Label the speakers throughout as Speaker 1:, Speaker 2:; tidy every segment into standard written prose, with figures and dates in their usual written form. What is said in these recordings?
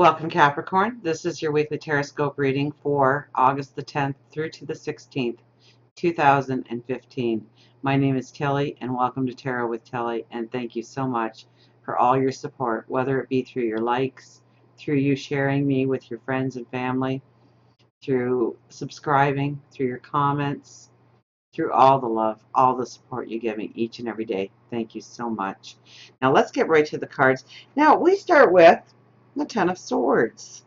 Speaker 1: Welcome, Capricorn. This is your weekly Tarot reading for August the 10th through to the 16th, 2015. My name is Tilly, and welcome to Tarot with Tilly, and thank you so much for all your support, whether it be through your likes, through you sharing me with your friends and family, through subscribing, through your comments, through all the love, all the support you give me each and every day. Thank you so much. Now let's get right to the cards. Now we start with the Ten of Swords.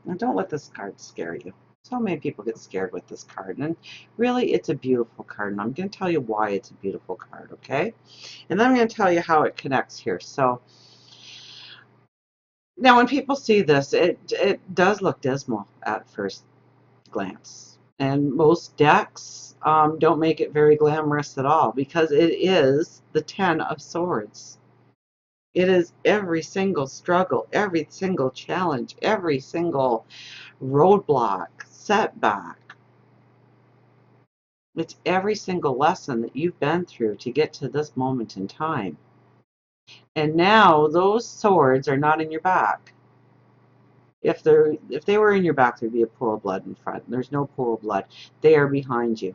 Speaker 1: Now don't let this card scare you. So many people get scared with this card, and really it's a beautiful card, and I'm going to tell you why it's a beautiful card, okay? And then I'm going to tell you how it connects here. So now when people see this, it does look dismal at first glance. And most decks don't make it very glamorous at all, because it is the Ten of Swords. It is every single struggle, every single challenge, every single roadblock, setback. It's every single lesson that you've been through to get to this moment in time. And now those swords are not in your back. If they were in your back, there'd be a pool of blood in front. There's no pool of blood. They are behind you.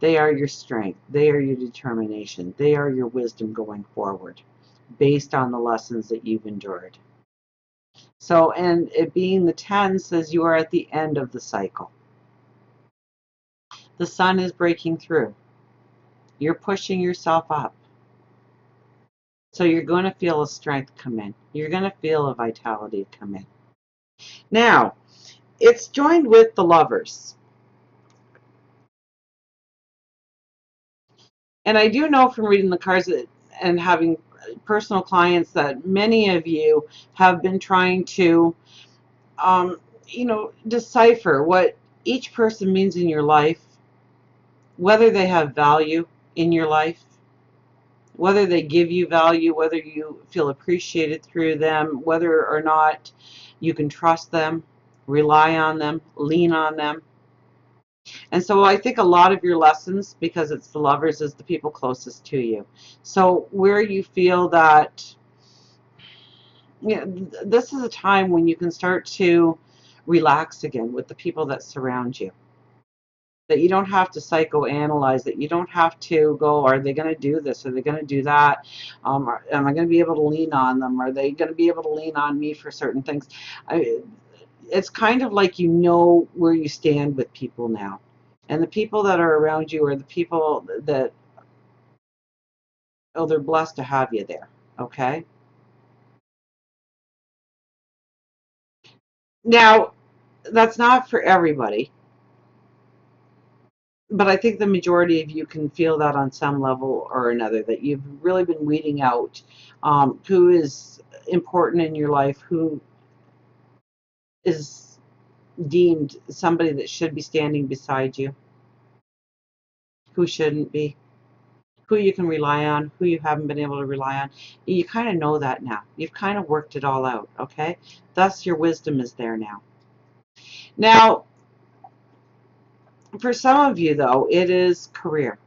Speaker 1: They are your strength. They are your determination. They are your wisdom going forward, based on the lessons that you've endured. So, and it being the 10 says you are at the end of the cycle. The sun is breaking through. You're pushing yourself up. So you're going to feel a strength come in. You're going to feel a vitality come in. Now, it's joined with the Lovers. And I do know from reading the cards and having personal clients that many of you have been trying to, decipher what each person means in your life, whether they have value in your life, whether they give you value, whether you feel appreciated through them, whether or not you can trust them, rely on them, lean on them. And so I think a lot of your lessons, because it's the Lovers, is the people closest to you. So where you feel that, this is a time when you can start to relax again with the people that surround you. That you don't have to psychoanalyze, that you don't have to go, are they going to do this? Are they going to do that? Am I going to be able to lean on them? Are they going to be able to lean on me for certain things? It's kind of like you know where you stand with people now. And the people that are around you are the people that, oh, they're blessed to have you there, okay? Now, that's not for everybody, but I think the majority of you can feel that on some level or another, that you've really been weeding out who is important in your life, who is deemed somebody that should be standing beside you, who shouldn't be, who you can rely on, who you haven't been able to rely on. You kind of know that now. You've kind of worked it all out, okay? Thus, your wisdom is there now. Now, for some of you, though, it is career,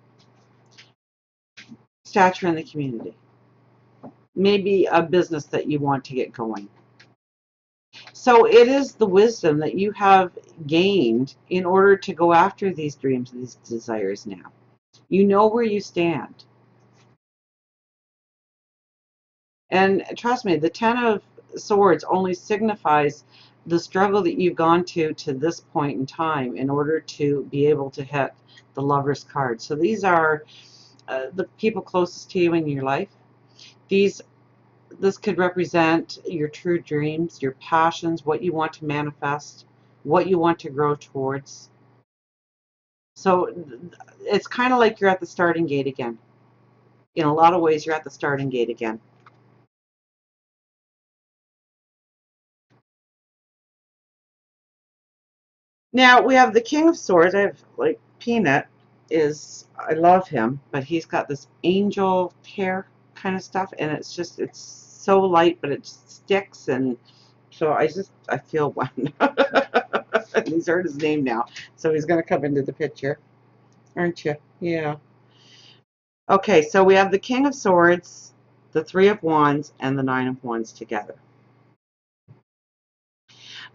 Speaker 1: stature in the community, maybe a business that you want to get going. So it is the wisdom that you have gained in order to go after these dreams, these desires now. You know where you stand. And trust me, the Ten of Swords only signifies the struggle that you've gone to this point in time in order to be able to hit the Lover's card. So these are the people closest to you in your life. This could represent your true dreams, your passions, what you want to manifest, what you want to grow towards. So it's kind of like you're at the starting gate again. In a lot of ways, you're at the starting gate again. Now we have the King of Swords. I have, like, Peanut I love him, but he's got this angel hair kind of stuff, and it's so light, but it sticks, and so I feel one. He's heard his name now, so he's going to come into the picture, aren't you? Yeah. Okay, so we have the King of Swords, the Three of Wands, and the Nine of Wands together.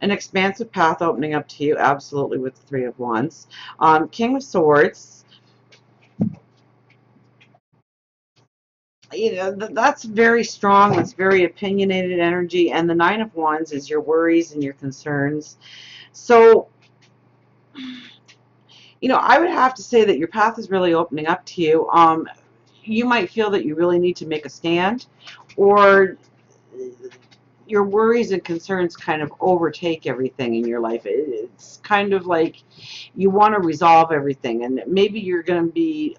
Speaker 1: An expansive path opening up to you, absolutely, with the Three of Wands. King of Swords. You know, that's very strong. That's very opinionated energy. And the Nine of Wands is your worries and your concerns. So, you know, I would have to say that your path is really opening up to you. You might feel that you really need to make a stand, or your worries and concerns kind of overtake everything in your life. It's kind of like you want to resolve everything, and maybe you're going to be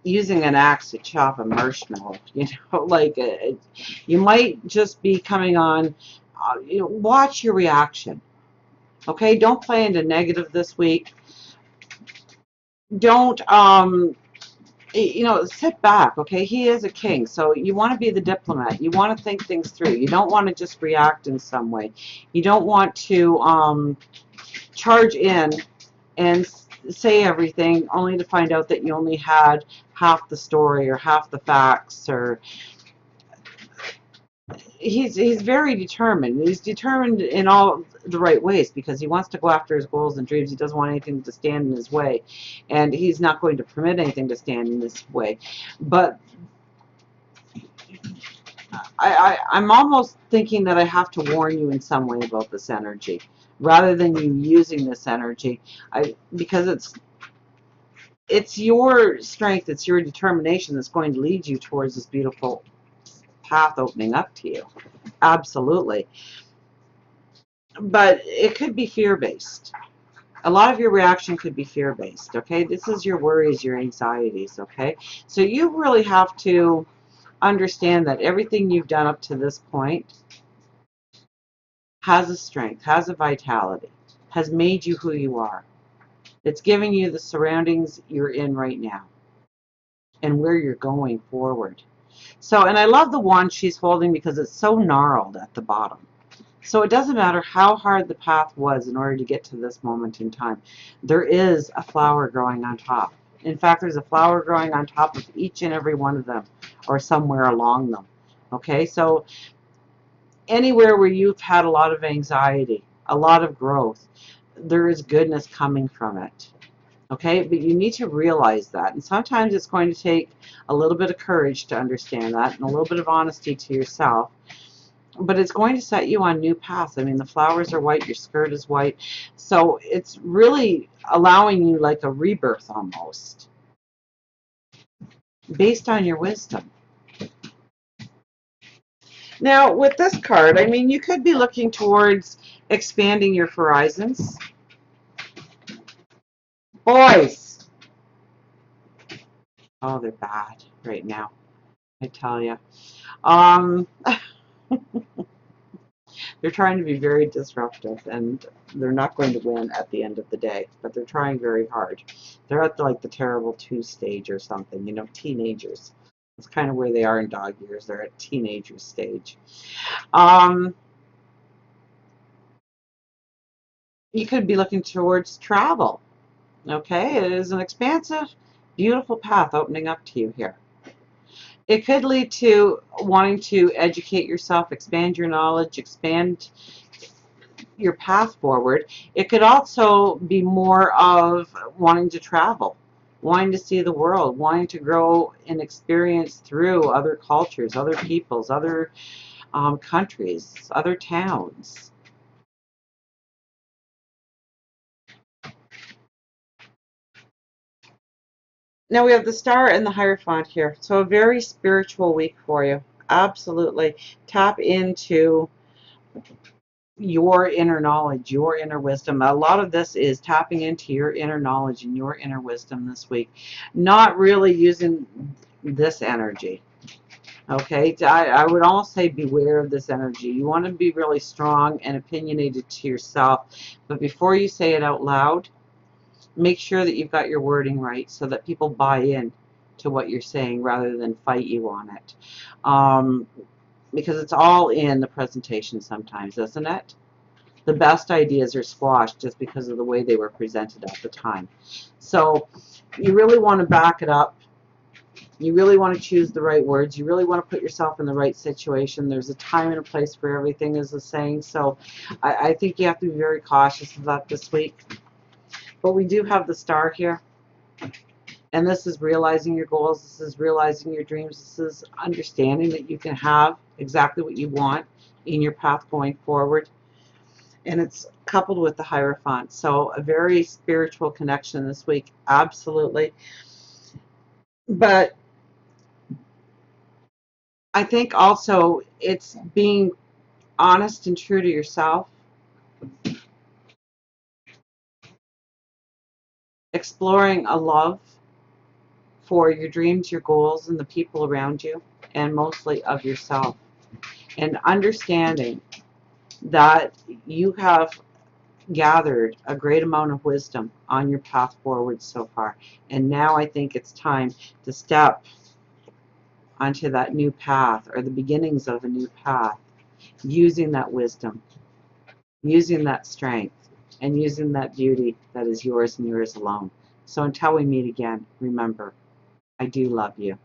Speaker 1: using an axe to chop a marshmallow. You know, like you might just be coming on. You know, watch your reaction. Okay, don't play into negative this week. Don't you know, sit back. Okay, he is a king, so you want to be the diplomat. You want to think things through. You don't want to just react in some way. You don't want to charge in and say everything only to find out that you only had half the story or half the facts. Or he's very determined. He's determined in all the right ways because he wants to go after his goals and dreams. He doesn't want anything to stand in his way, and he's not going to permit anything to stand in this way. But I'm almost thinking that I have to warn you in some way about this energy, rather than you using this energy, because it's your strength, it's your determination that's going to lead you towards this beautiful path opening up to you. Absolutely. But it could be fear-based. A lot of your reaction could be fear-based, okay? This is your worries, your anxieties, okay? So you really have to understand that everything you've done up to this point has a strength, has a vitality, has made you who you are. It's giving you the surroundings you're in right now and where you're going forward. So, and I love the wand she's holding because it's so gnarled at the bottom. So it doesn't matter how hard the path was in order to get to this moment in time. There is a flower growing on top. In fact, there's a flower growing on top of each and every one of them, or somewhere along them. Okay, so anywhere where you've had a lot of anxiety, a lot of growth, there is goodness coming from it. Okay, but you need to realize that. And sometimes it's going to take a little bit of courage to understand that, and a little bit of honesty to yourself. But it's going to set you on new paths. I mean, the flowers are white, your skirt is white. So it's really allowing you like a rebirth almost, based on your wisdom. Now, with this card, I mean, you could be looking towards expanding your horizons. Boys! Oh, they're bad right now, I tell you. They're trying to be very disruptive, and they're not going to win at the end of the day, but they're trying very hard. They're at like the terrible 2 stage or something, you know, teenagers. It's kind of where they are in dog years. They're at teenager stage. You could be looking towards travel. Okay, it is an expansive, beautiful path opening up to you here. It could lead to wanting to educate yourself, expand your knowledge, expand your path forward. It could also be more of wanting to travel, wanting to see the world, wanting to grow and experience through other cultures, other peoples, other countries, other towns. Now we have the Star and the Hierophant here. So a very spiritual week for you. Absolutely. Tap into your inner knowledge, your inner wisdom. A lot of this is tapping into your inner knowledge and your inner wisdom this week. Not really using this energy. Okay, I would almost say beware of this energy. You want to be really strong and opinionated to yourself, but before you say it out loud, make sure that you've got your wording right so that people buy in to what you're saying rather than fight you on it. Because it's all in the presentation sometimes, isn't it? The best ideas are squashed just because of the way they were presented at the time. So you really want to back it up You really want to choose the right words. You really want to put yourself in the right situation. There's a time and a place for everything, is the saying. So I think you have to be very cautious of that this week. But we do have the star here. And this is realizing your goals. This is realizing your dreams. This is understanding that you can have exactly what you want in your path going forward. And it's coupled with the Hierophant. So a very spiritual connection this week. Absolutely. But I think also it's being honest and true to yourself. Exploring a love for your dreams, your goals, and the people around you, and mostly of yourself. And understanding that you have gathered a great amount of wisdom on your path forward so far. And now I think it's time to step onto that new path, or the beginnings of a new path, using that wisdom, using that strength, and using that beauty that is yours and yours alone. So until we meet again, remember, I do love you.